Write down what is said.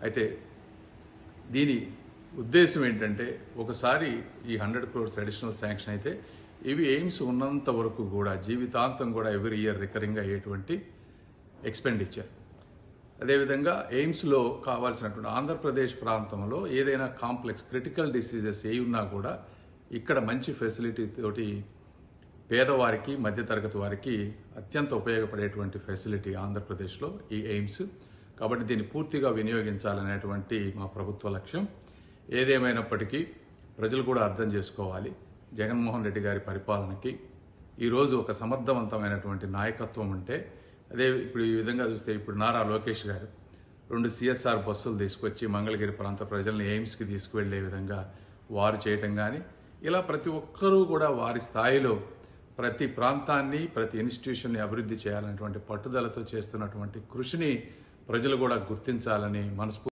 అయితే దీని ఉద్దేశం ఏంటంటే ఒకసారి ఈ 100 crores అడిషనల్ శాంక్షన్ అయితే ఇవి ఎయిమ్స్ ఉన్నంత వరకు కూడా జీవితాంతం కూడా ఎవ్రీ ఇయర్ రికరింగ్ అయ్యేటువంటి ఎక్స్పెండిచర్. అదేవిధంగా ఎయిమ్స్లో కావాల్సినటువంటి ఆంధ్రప్రదేశ్ ప్రాంతంలో ఏదైనా కాంప్లెక్స్ క్రిటికల్ డిసీజెస్ ఏ ఉన్నా కూడా ఇక్కడ మంచి ఫెసిలిటీ తోటి పేదవారికి మధ్యతరగతి వారికి అత్యంత ఉపయోగపడేటువంటి ఫెసిలిటీ ఆంధ్రప్రదేశ్లో ఈ ఎయిమ్స్. కాబట్టి దీన్ని పూర్తిగా వినియోగించాలనేటువంటి మా ప్రభుత్వ లక్ష్యం. ఏదేమైనప్పటికీ ప్రజలు కూడా అర్థం చేసుకోవాలి, జగన్మోహన్ రెడ్డి గారి పరిపాలనకి ఈరోజు ఒక సమర్థవంతమైనటువంటి నాయకత్వం ఉంటే, అదే ఇప్పుడు ఈ విధంగా చూస్తే ఇప్పుడు నారా లోకేష్ గారు 2 CSR బస్సులు తీసుకొచ్చి మంగళగిరి ప్రాంత ప్రజల్ని ఎయిమ్స్కి తీసుకువెళ్లే విధంగా వారు చేయటం కానీ, ఇలా ప్రతి ఒక్కరూ కూడా వారి స్థాయిలో ప్రతి ప్రాంతాన్ని ప్రతి ఇన్స్టిట్యూషన్ని అభివృద్ధి చేయాలనేటువంటి పట్టుదలతో చేస్తున్నటువంటి కృషిని ప్రజలు కూడా గుర్తించాలని మనస్ఫూర్తిగా